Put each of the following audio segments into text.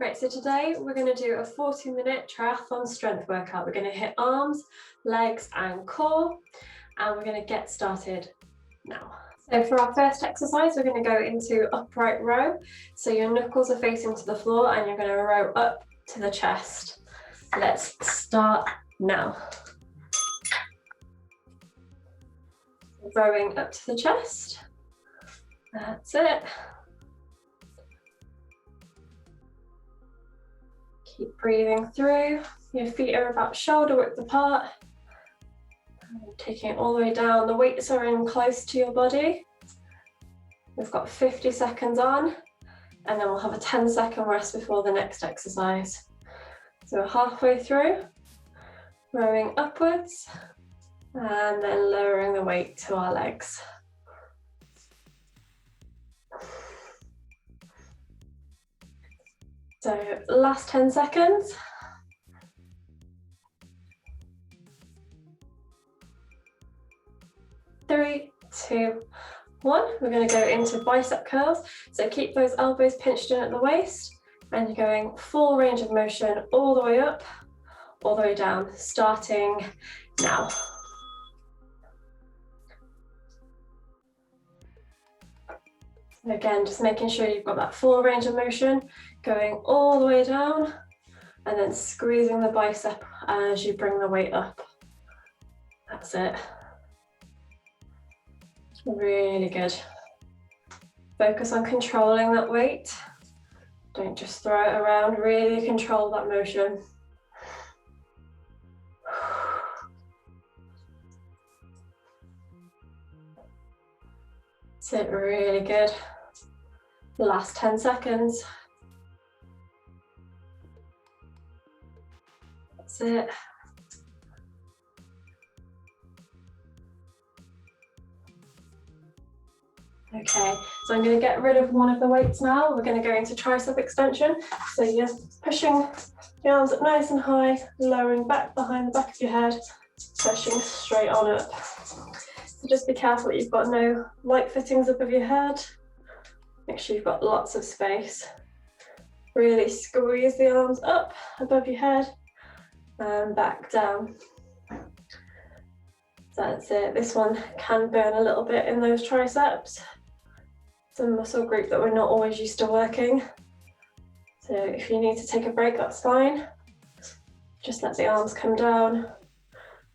Right, so today we're going to do a 40-minute triathlon strength workout. We're going to hit arms, legs and core, and we're going to get started now. So for our first exercise, we're going to go into upright row. So your knuckles are facing to the floor and you're going to row up to the chest. Let's start now. Rowing up to the chest. That's it. Keep breathing through. Your feet are about shoulder width apart. Taking it all the way down. The weights are in close to your body. We've got 50 seconds on, and then we'll have a 10-second rest before the next exercise. So we're halfway through, rowing upwards, and then lowering the weight to our legs. So last 10 seconds. Three, two, one. We're going to go into bicep curls. So keep those elbows pinched in at the waist, and you're going full range of motion all the way up, all the way down, starting now. Again, just making sure you've got that full range of motion, going all the way down, and then squeezing the bicep as you bring the weight up. That's it. Really good. Focus on controlling that weight. Don't just throw it around, really control that motion. That's it, really good. Last 10 seconds. That's it. Okay, so I'm going to get rid of one of the weights now. We're going to go into tricep extension. So you're pushing the arms up nice and high, lowering back behind the back of your head, pushing straight on up. So just be careful that you've got no light fittings above your head. Make sure you've got lots of space. Really squeeze the arms up above your head and back down. That's it. This one can burn a little bit in those triceps. It's a muscle group that we're not always used to working. So if you need to take a break, that's fine. Just let the arms come down,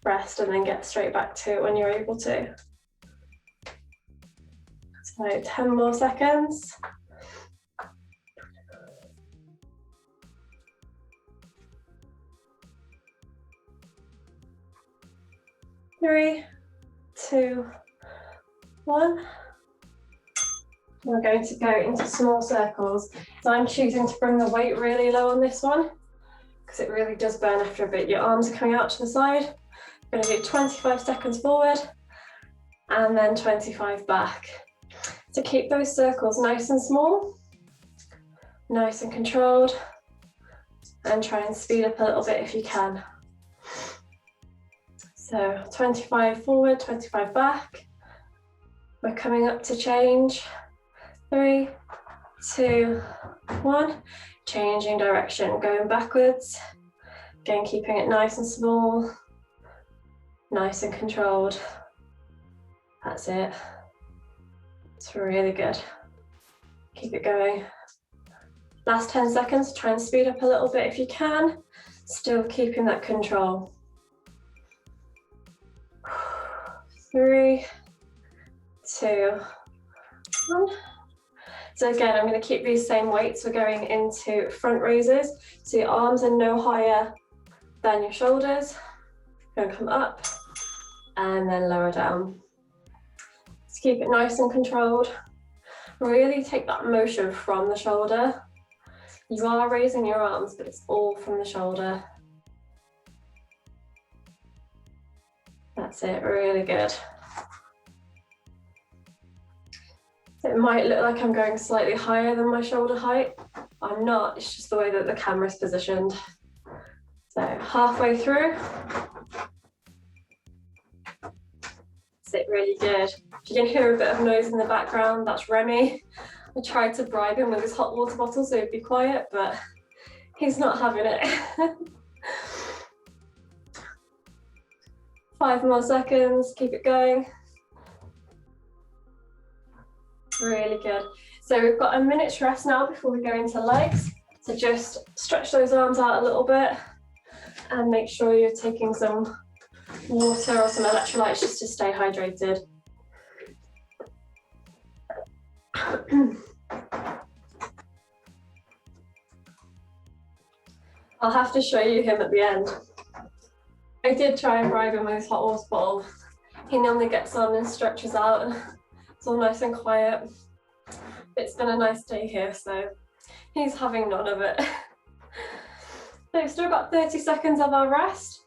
rest, and then get straight back to it when you're able to. So 10 more seconds. Three, two, one. We're going to go into small circles. So I'm choosing to bring the weight really low on this one because it really does burn after a bit. Your arms are coming out to the side. We're going to do 25 seconds forward and then 25 back. So keep those circles nice and small, nice and controlled, and try and speed up a little bit if you can. So 25 forward, 25 back. We're coming up to change. 3, 2, 1. Changing direction, going backwards. Again, keeping it nice and small, nice and controlled. That's it. It's really good. Keep it going. Last 10 seconds, try and speed up a little bit if you can. Still keeping that control. 3, 2, 1. So again, I'm going to keep these same weights. We're going into front raises. So your arms are no higher than your shoulders. Going to come up and then lower down. Just keep it nice and controlled. Really take that motion from the shoulder. You are raising your arms, but it's all from the shoulder. That's it, really good. So it might look like I'm going slightly higher than my shoulder height. I'm not, it's just the way that the camera's positioned. So halfway through. That's it, really good. If you can hear a bit of noise in the background, that's Remy. I tried to bribe him with his hot water bottle so he'd be quiet, but He's not having it. 5 more seconds, keep it going. Really good. So we've got a minute's rest now before we go into legs. So just stretch those arms out a little bit and make sure you're taking some water or some electrolytes just to stay hydrated. I'll have to show you him at the end. I did try and bribe him with his hot water bottle. He normally gets on and stretches out and it's all nice and quiet. It's been a nice day here, so he's having none of it. So we've still got 30 seconds of our rest.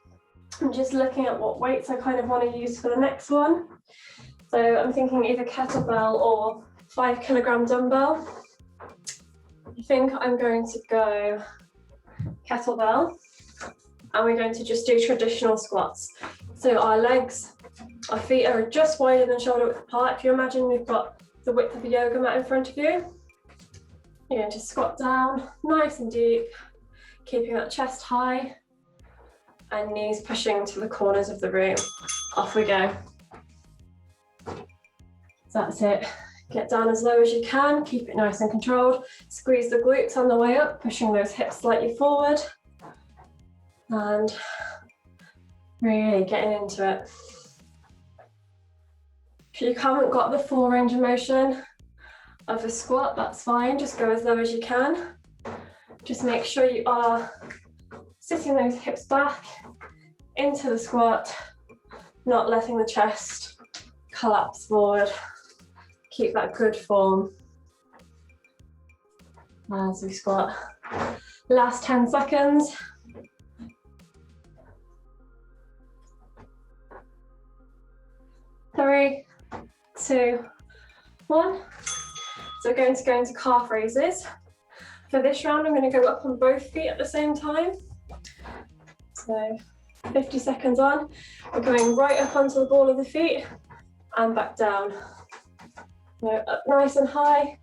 I'm just looking at what weights I kind of want to use for the next one. So I'm thinking either kettlebell or 5 kilogram dumbbell. I think I'm going to go kettlebell, and we're going to just do traditional squats. So our legs, our feet are just wider than shoulder width apart. If you imagine we've got the width of a yoga mat in front of you, you're going to squat down nice and deep, keeping that chest high and knees pushing to the corners of the room. Off we go. That's it. Get down as low as you can, keep it nice and controlled. Squeeze the glutes on the way up, pushing those hips slightly forward. And really getting into it. If you haven't got the full range of motion of a squat, that's fine. Just go as low as you can. Just make sure you are sitting those hips back into the squat, not letting the chest collapse forward. Keep that good form as we squat. Last 10 seconds. 3, 2, 1. So we're going to go into calf raises. For this round, I'm going to go up on both feet at the same time. So 50 seconds on. We're going right up onto the ball of the feet and back down. So up nice and high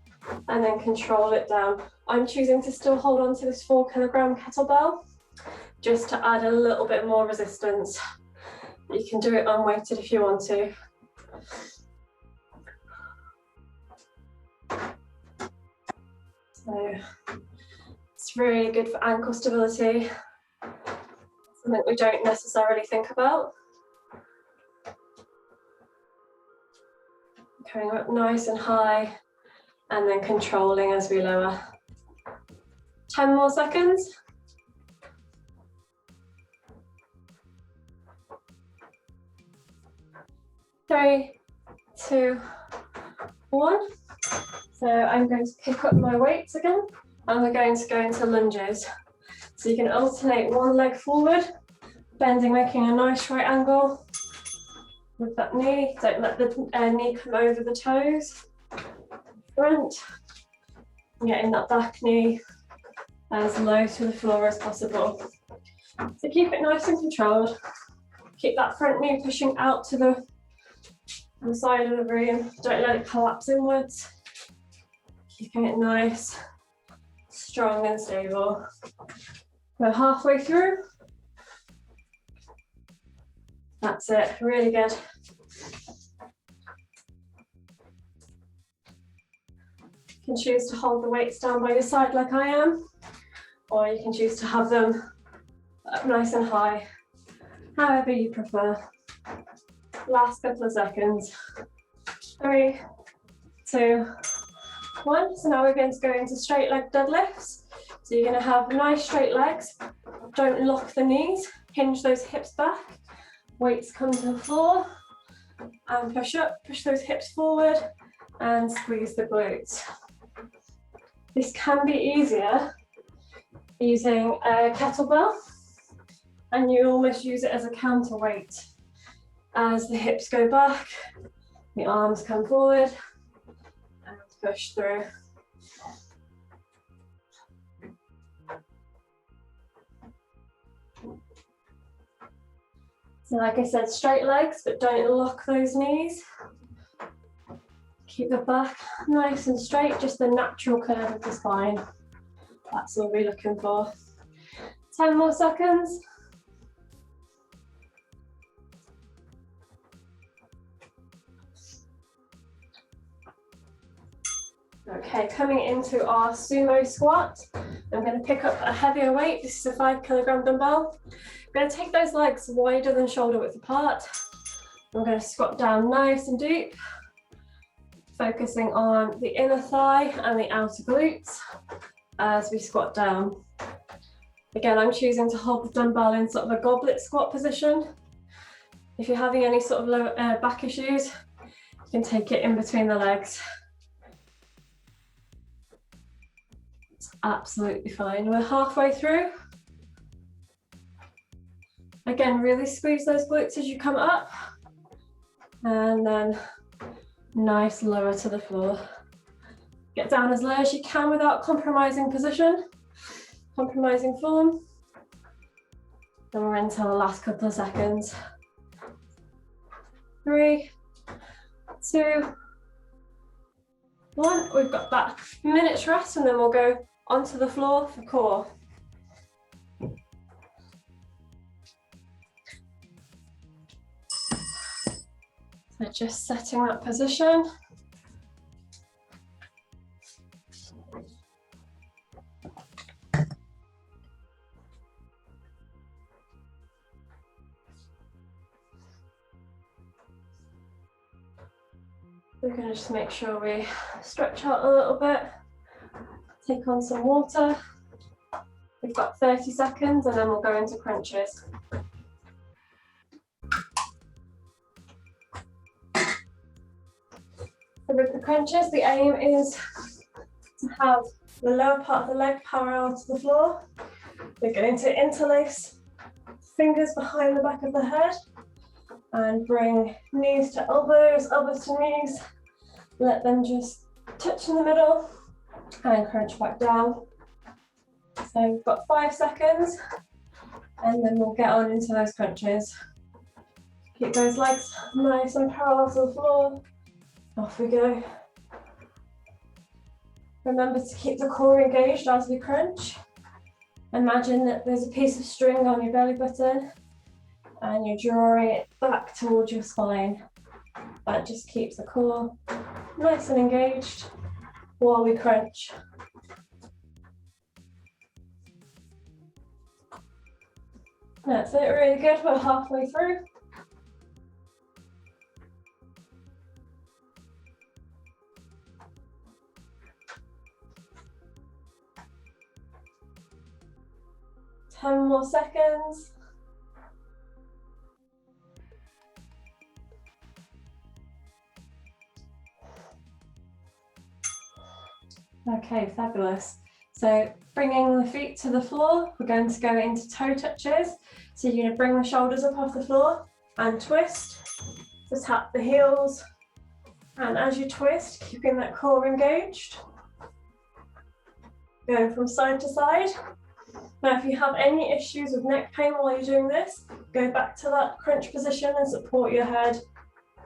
and then control it down. I'm choosing to still hold on to this 4 kilogram kettlebell just to add a little bit more resistance. You can do it unweighted if you want to. So it's really good for ankle stability, something we don't necessarily think about. Going up nice and high and then controlling as we lower. 10 more seconds. 3, 2, 1. So I'm going to pick up my weights again and we're going to go into lunges. So you can alternate one leg forward, bending, making a nice right angle with that knee. Don't let the knee come over the toes. Front, getting that back knee as low to the floor as possible. So keep it nice and controlled. Keep that front knee pushing out to the side of the room. Don't let it collapse inwards. Keeping it nice, strong and stable. We're halfway through. That's it, really good. You can choose to hold the weights down by your side like I am, or you can choose to have them up nice and high, however you prefer. Last couple of seconds. 3, 2, 1. So now we're going to go into straight leg deadlifts. So you're going to have nice straight legs. Don't lock the knees. Hinge those hips back. Weights come to the floor. And push up. Push those hips forward. And squeeze the glutes. This can be easier using a kettlebell. And you almost use it as a counterweight. As the hips go back, the arms come forward. And push through. So like I said, straight legs, but don't lock those knees. Keep the back nice and straight, just the natural curve of the spine. That's all we're looking for. 10 more seconds. Okay, coming into our sumo squat. I'm going to pick up a heavier weight. This is a 5 kilogram dumbbell. I'm going to take those legs wider than shoulder width apart. I'm going to squat down nice and deep, focusing on the inner thigh and the outer glutes as we squat down. Again, I'm choosing to hold the dumbbell in sort of a goblet squat position. If you're having any sort of low back issues, you can take it in between the legs. It's absolutely fine. We're halfway through. Again, really squeeze those glutes as you come up. And then nice lower to the floor. Get down as low as you can without compromising position, compromising form. And we're into the last couple of seconds. 3, 2, 1. We've got that minute's rest and then we'll go onto the floor for core. So just setting that position. We're going to just make sure we stretch out a little bit, take on some water. We've got 30 seconds and then we'll go into crunches. So with the crunches, the aim is to have the lower part of the leg parallel to the floor. We're going to interlace fingers behind the back of the head and bring knees to elbows, elbows to knees. Let them just touch in the middle and crunch back down. So we've got 5 seconds and then we'll get on into those crunches. Keep those legs nice and parallel to the floor. Off we go. Remember to keep the core engaged as we crunch. Imagine that there's a piece of string on your belly button and you're drawing it back towards your spine. That just keeps the core nice and engaged while we crunch. That's it, really good. We're halfway through. Ten more seconds. Okay, fabulous. So bringing the feet to the floor, we're going to go into toe touches. So you're going to bring the shoulders up off the floor and twist. So tap the heels. And as you twist, keeping that core engaged. Going from side to side. Now, if you have any issues with neck pain while you're doing this, go back to that crunch position and support your head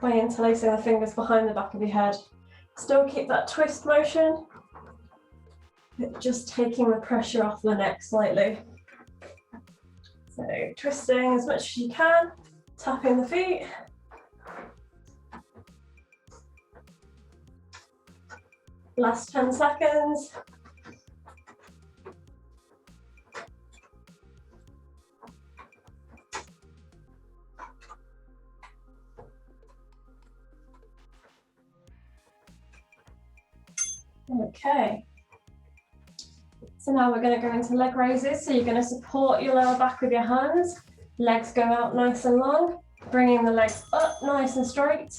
by interlacing the fingers behind the back of your head. Still keep that twist motion, but just taking the pressure off the neck slightly. So twisting as much as you can, tapping the feet. Last 10 seconds. Okay, so now we're going to go into leg raises. So you're going to support your lower back with your hands, legs go out nice and long, bringing the legs up nice and straight,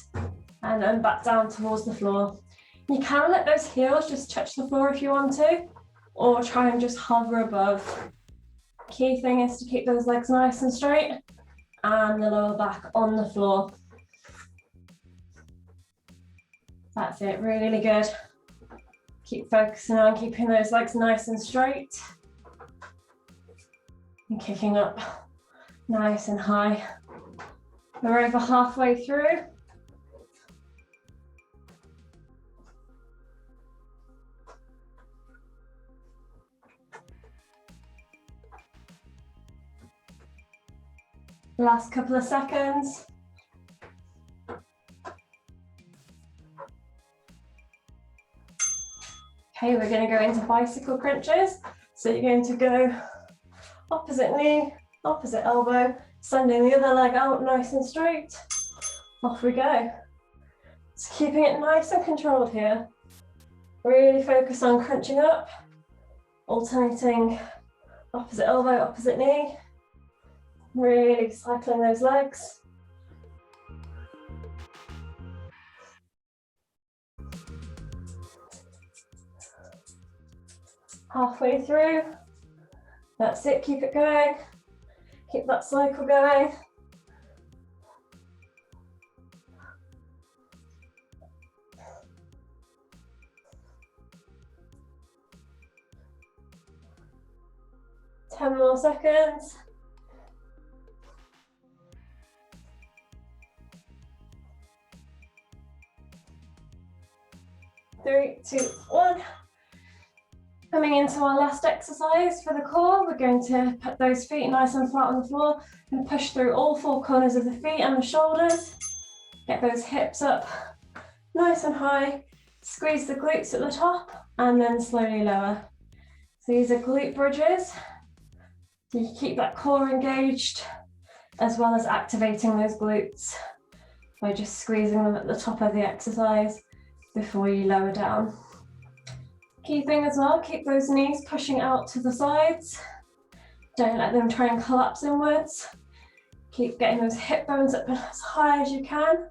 and then back down towards the floor. You can let those heels just touch the floor if you want to, or try and just hover above. Key thing is to keep those legs nice and straight, and the lower back on the floor. That's it, really good. Keep focusing on keeping those legs nice and straight and kicking up nice and high. We're over halfway through. Last couple of seconds. Okay, we're going to go into bicycle crunches. So you're going to go opposite knee, opposite elbow, sending the other leg out nice and straight. Off we go. Just keeping it nice and controlled here. Really focus on crunching up, alternating opposite elbow, opposite knee. Really cycling those legs. Halfway through. That's it, keep it going. Keep that cycle going. Ten more seconds. 3, 2, 1. Coming into our last exercise for the core, we're going to put those feet nice and flat on the floor and push through all 4 corners of the feet and the shoulders. Get those hips up nice and high. Squeeze the glutes at the top and then slowly lower. So these are glute bridges. You keep that core engaged as well as activating those glutes by just squeezing them at the top of the exercise before you lower down. Key thing as well, keep those knees pushing out to the sides. Don't let them try and collapse inwards. Keep getting those hip bones up as high as you can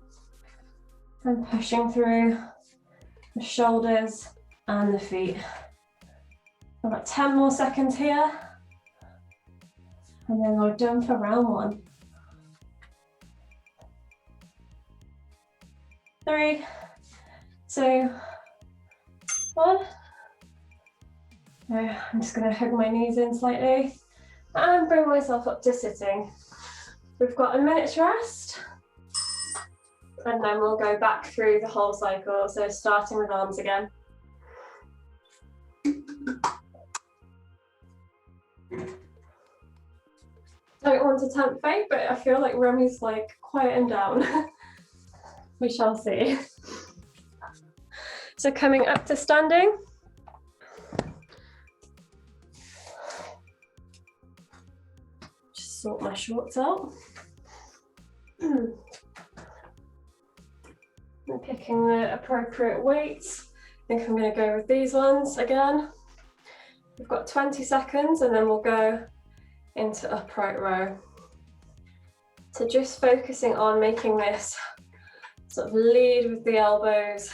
and pushing through the shoulders and the feet. About 10 more seconds here and then we're done for round 1. 3, 2, 1. I'm just going to hug my knees in slightly and bring myself up to sitting. We've got a minute's rest and then we'll go back through the whole cycle, so starting with arms again. Don't want to tempt fate, but I feel like Remy's like quieting down. We shall see. So coming up to standing. Just sort my shorts out. I'm picking the appropriate weights. I think I'm going to go with these ones again. We've got 20 seconds and then we'll go into upright row. So just focusing on making this sort of lead with the elbows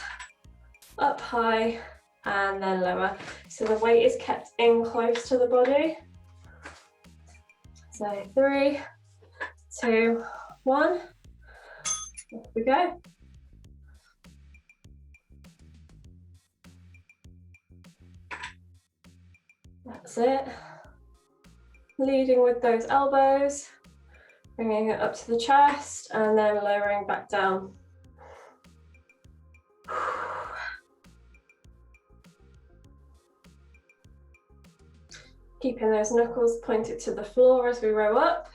up high and then lower. So the weight is kept in close to the body. So 3, 2, 1, off we go. That's it. Leading with those elbows, bringing it up to the chest and then lowering back down. Keeping those knuckles pointed to the floor as we row up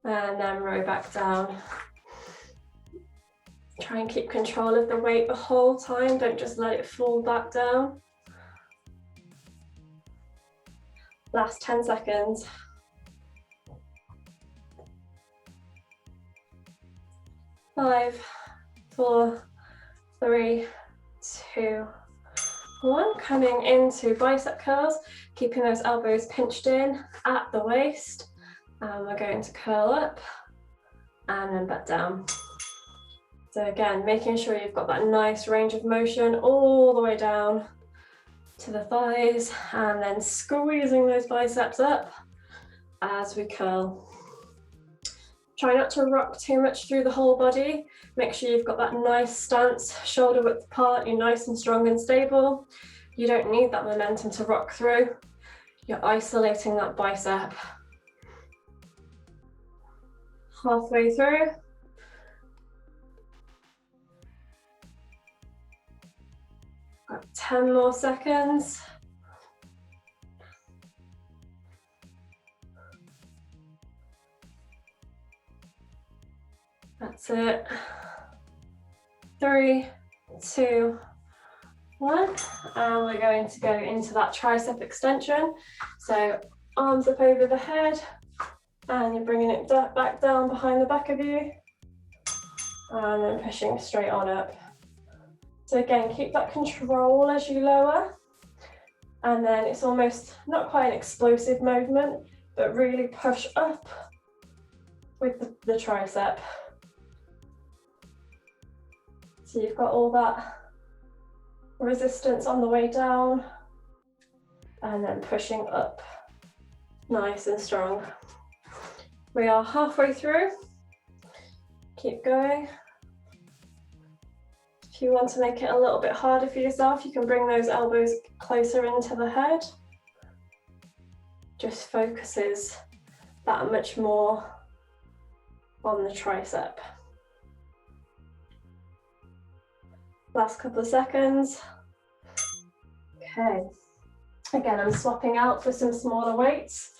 and then row back down. Try and keep control of the weight the whole time, don't just let it fall back down. Last 10 seconds. 5, 4, 3, 2, 1. Coming into bicep curls, keeping those elbows pinched in at the waist. And we're going to curl up and then back down. So again, making sure you've got that nice range of motion all the way down to the thighs and then squeezing those biceps up as we curl. Try not to rock too much through the whole body. Make sure you've got that nice stance, shoulder width apart, you're nice and strong and stable. You don't need that momentum to rock through. You're isolating that bicep. Halfway through. Got 10 more seconds. That's it. 3, 2, 1. And we're going to go into that tricep extension. So arms up over the head, and you're bringing it back down behind the back of you, and then pushing straight on up. So again, keep that control as you lower, and then it's almost not quite an explosive movement, but really push up with the tricep. So you've got all that resistance on the way down, and then pushing up nice and strong. We are halfway through. Keep going. If you want to make it a little bit harder for yourself, you can bring those elbows closer into the head. Just focuses that much more on the tricep. Last couple of seconds. Okay. Again, I'm swapping out for some smaller weights.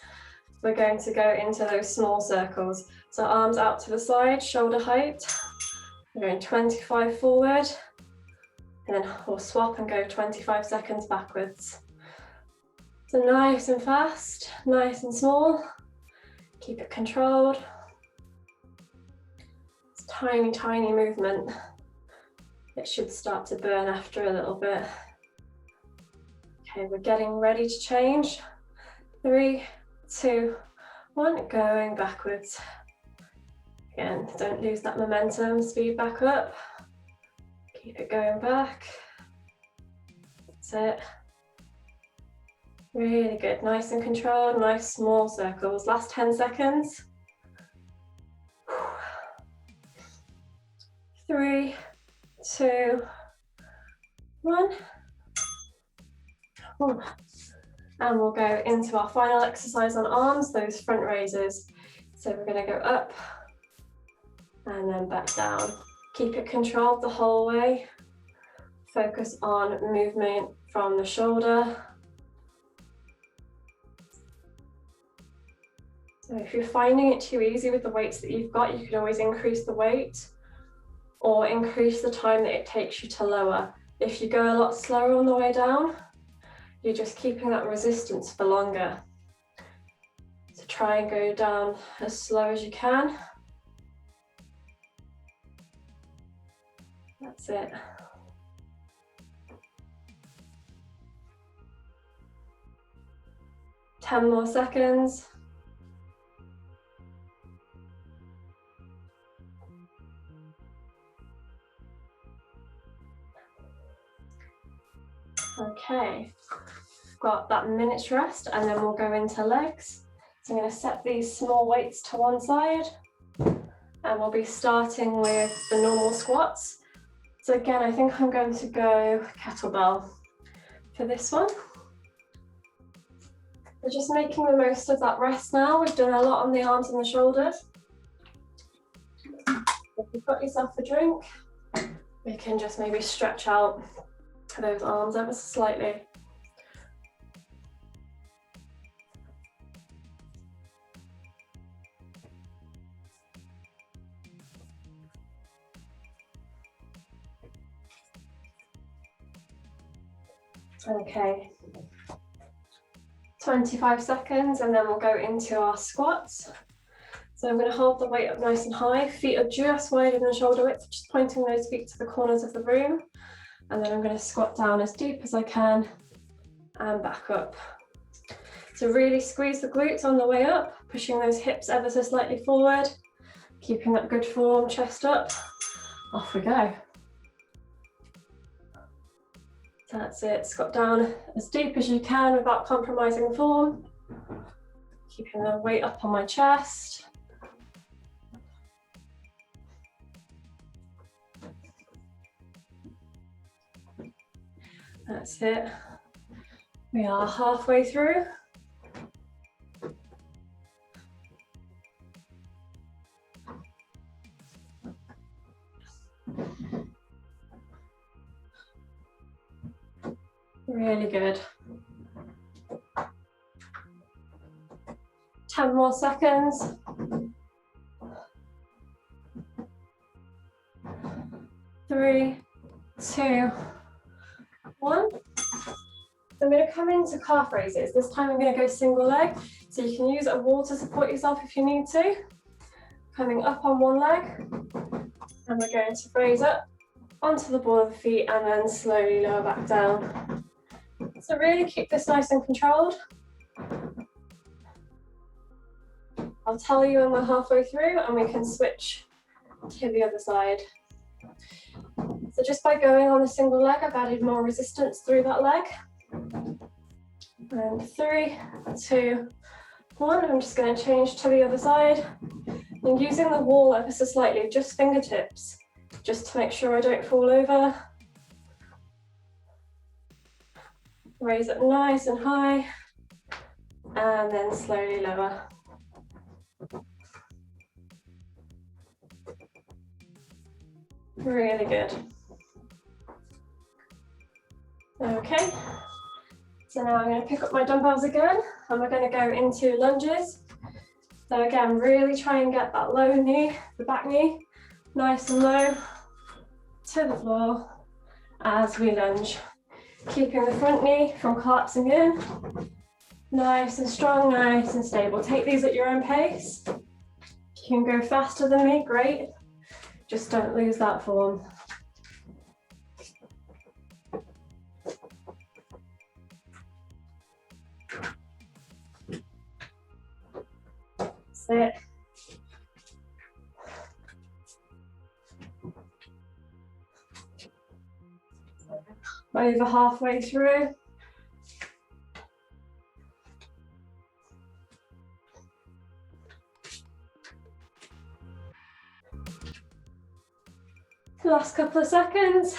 We're going to go into those small circles. So arms out to the side, shoulder height. We're going 25 forward, and then we'll swap and go 25 seconds backwards. So nice and fast, nice and small. Keep it controlled. It's tiny, tiny movement. It should start to burn after a little bit. Okay, we're getting ready to change. 3, 2, 1, going backwards. Again, don't lose that momentum, speed back up. Keep it going back. That's it. Really good, nice and controlled, nice small circles. Last 10 seconds. 3, 2, 1. And we'll go into our final exercise on arms, those front raises. So we're going to go up and then back down. Keep it controlled the whole way. Focus on movement from the shoulder. So if you're finding it too easy with the weights that you've got, you could always increase the weight or increase the time that it takes you to lower. If you go a lot slower on the way down, you're just keeping that resistance for longer. So try and go down as slow as you can. That's it. Ten more seconds. Okay, got that minute's rest, and then we'll go into legs. So I'm going to set these small weights to one side, and we'll be starting with the normal squats. So again, I think I'm going to go kettlebell for this one. We're just making the most of that rest now. We've done a lot on the arms and the shoulders. If you've got yourself a drink, we can just maybe stretch out those arms ever so slightly. Okay, 25 seconds, and then we'll go into our squats. So I'm going to hold the weight up nice and high. Feet are just wider than shoulder width, just pointing those feet to the corners of the room. And then I'm going to squat down as deep as I can and back up. So really squeeze the glutes on the way up, pushing those hips ever so slightly forward, keeping that good form, chest up. Off we go. So that's it, squat down as deep as you can without compromising form. Keeping the weight up on my chest. That's it. We are halfway through. Really good. 10 more seconds. 3, 2, 1. I'm going to come into calf raises. This time I'm going to go single leg, so you can use a wall to support yourself if you need to. Coming up on one leg, and we're going to raise up onto the ball of the feet and then slowly lower back down. So really keep this nice and controlled. I'll tell you when we're halfway through and we can switch to the other side. So just by going on a single leg, I've added more resistance through that leg. And 3, 2, 1. I'm just going to change to the other side. And using the wall ever so slightly, just fingertips, just to make sure I don't fall over. Raise up nice and high, and then slowly lower. Really good. Okay, so now I'm going to pick up my dumbbells again, and we're going to go into lunges. So again, really try and get that low knee, the back knee, nice and low to the floor as we lunge. Keeping the front knee from collapsing in. Nice and strong, nice and stable. Take these at your own pace. You can go faster than me, great. Just don't lose that form. That's it. Over halfway through. Last couple of seconds.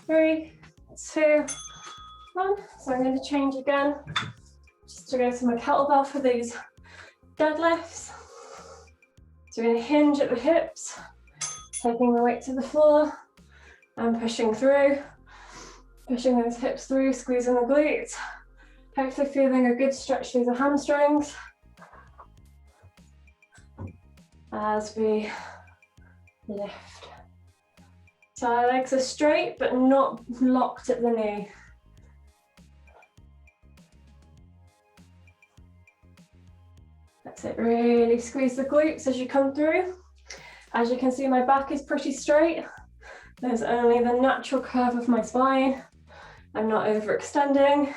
3, 2, 1. So I'm going to change again, just to go to my kettlebell for these deadlifts. So we're going to hinge at the hips, taking the weight to the floor and pushing through. Pushing those hips through, squeezing the glutes. Hopefully feeling a good stretch through the hamstrings as we lift. So our legs are straight but not locked at the knee. That's it, really squeeze the glutes as you come through. As you can see, my back is pretty straight. There's only the natural curve of my spine. I'm not overextending.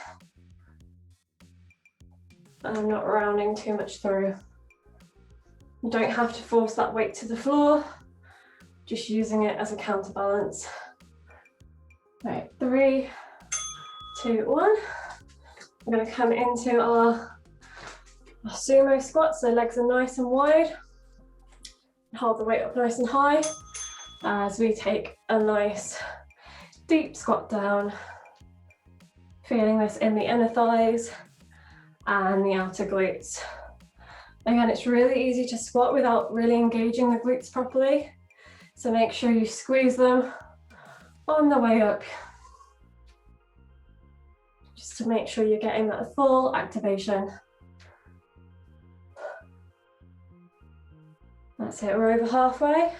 And I'm not rounding too much through. You don't have to force that weight to the floor, just using it as a counterbalance. Right, 3, 2, 1. We're going to come into our sumo squat, so legs are nice and wide. Hold the weight up nice and high as we take a nice deep squat down. Feeling this in the inner thighs and the outer glutes. Again, it's really easy to squat without really engaging the glutes properly. So make sure you squeeze them on the way up, just to make sure you're getting that full activation. That's it, we're over halfway.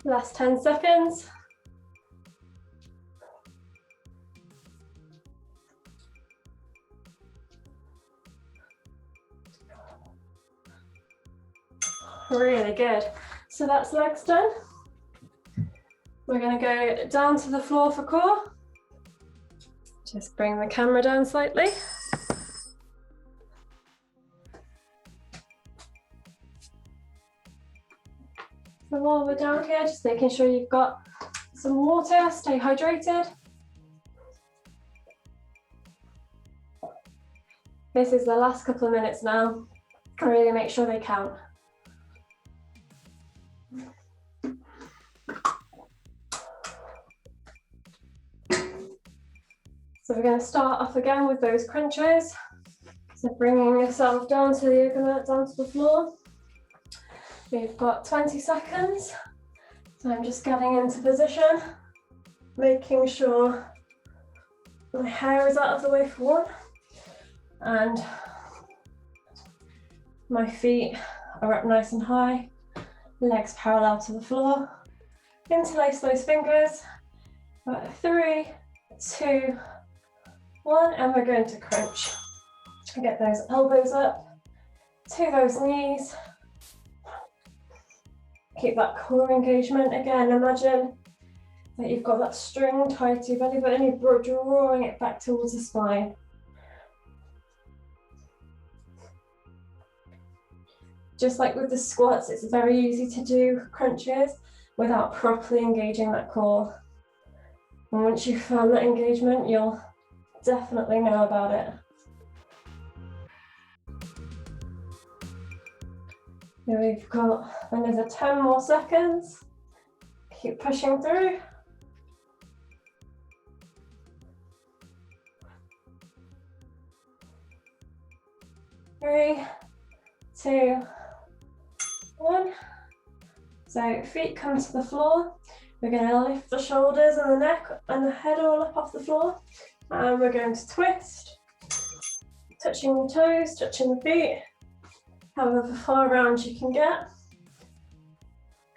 Last 10 seconds. Really good. So that's legs done. We're going to go down to the floor for core. Just bring the camera down slightly. So while we're down here, just making sure you've got some water, stay hydrated. This is the last couple of minutes now. Really make sure they count. So we're going to start off again with those crunches. So bringing yourself down to the yoga mat, down to the floor. We've got 20 seconds. So I'm just getting into position, making sure my hair is out of the way for one, and My feet are up nice and high, legs parallel to the floor. Interlace those fingers. 3, 2, 1, and we're going to crunch. Get those elbows up to those knees. Keep that core engagement. Again, imagine that you've got that string tied to your belly button, you're drawing it back towards the spine. Just like with the squats, it's very easy to do crunches without properly engaging that core. And once you found that engagement, you'll definitely know about it. Here we've got another 10 more seconds. Keep pushing through. 3, 2, 1. So feet come to the floor. We're going to lift the shoulders and the neck and the head all up off the floor. And we're going to twist, touching the toes, touching the feet, however far around you can get.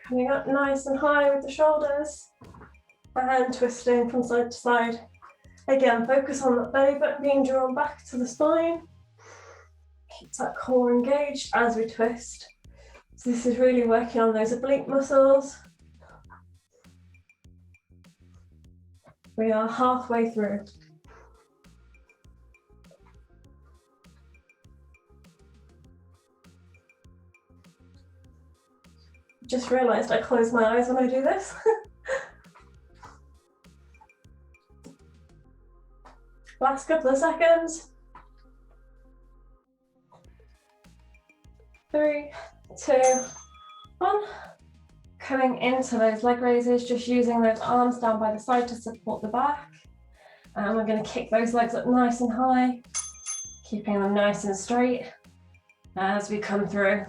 Coming up nice and high with the shoulders and twisting from side to side. Again, focus on that belly button being drawn back to the spine. Keep that core engaged as we twist. So this is really working on those oblique muscles. We are halfway through. Just realised I close my eyes when I do this. Last couple of seconds. 3, 2, 1. Coming into those leg raises, just using those arms down by the side to support the back. And we're going to kick those legs up nice and high, keeping them nice and straight as we come through.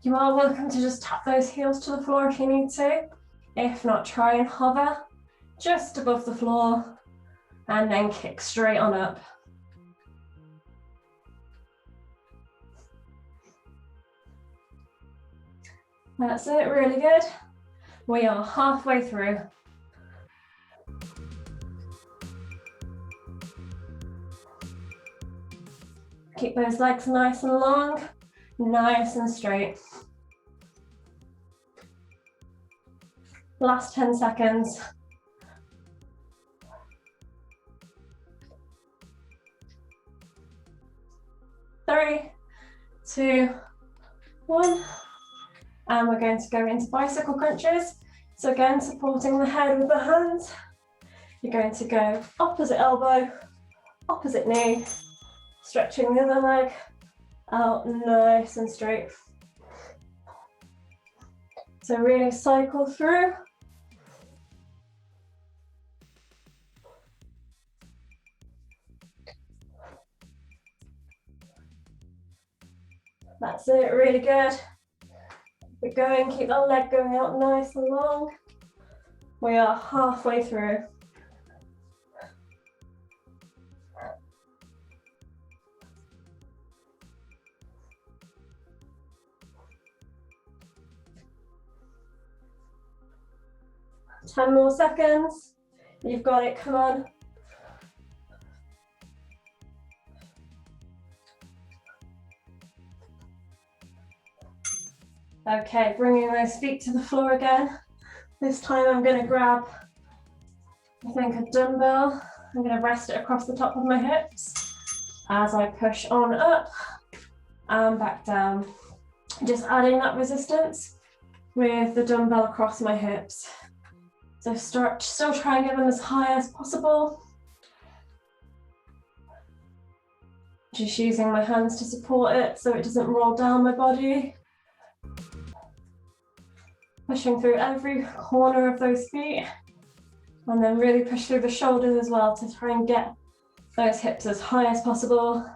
You are welcome to just tap those heels to the floor if you need to. If not, try and hover just above the floor and then kick straight on up. That's it, really good. We are halfway through. Keep those legs nice and long, nice and straight. Last 10 seconds. 3, 2, 1. And we're going to go into bicycle crunches. So again, supporting the head with the hands. You're going to go opposite elbow, opposite knee, stretching the other leg out nice and straight. So really cycle through. That's it, really good. Keep going, keep that leg going out nice and long. We are halfway through. Ten more seconds. You've got it, come on. Okay, bringing those feet to the floor again. This time I'm going to grab, I think, a dumbbell. I'm going to rest it across the top of my hips as I push on up and back down. Just adding that resistance with the dumbbell across my hips. So still try and get them as high as possible. Just using my hands to support it so it doesn't roll down my body. Pushing through every corner of those feet. And then really push through the shoulders as well to try and get those hips as high as possible.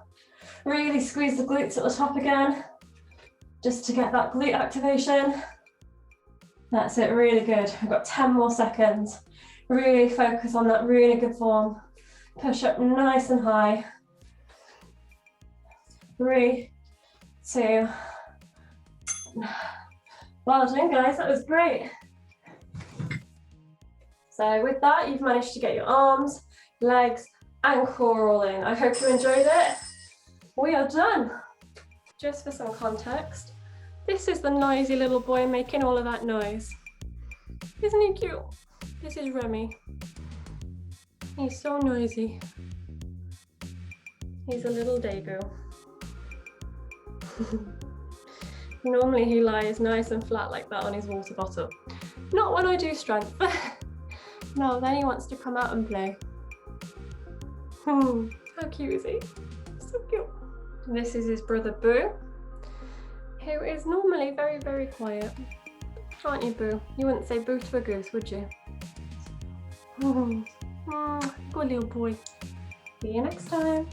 Really squeeze the glutes at the top again, just to get that glute activation. That's it, really good. We've got 10 more seconds. Really focus on that really good form. Push up nice and high. 3, 2. Well done, guys, that was great. So with that, you've managed to get your arms, legs, and core all in. I hope you enjoyed it. We are done. Just for some context, this is the noisy little boy making all of that noise. Isn't he cute? This is Remy. He's so noisy. He's a little dago. Normally he lies nice and flat like that on his water bottle. Not when I do strength. No, then he wants to come out and play. How cute is he? So cute. This is his brother Boo, who is normally very, very quiet. Aren't you, Boo? You wouldn't say boo to a goose, would you? Good little boy. See you next time.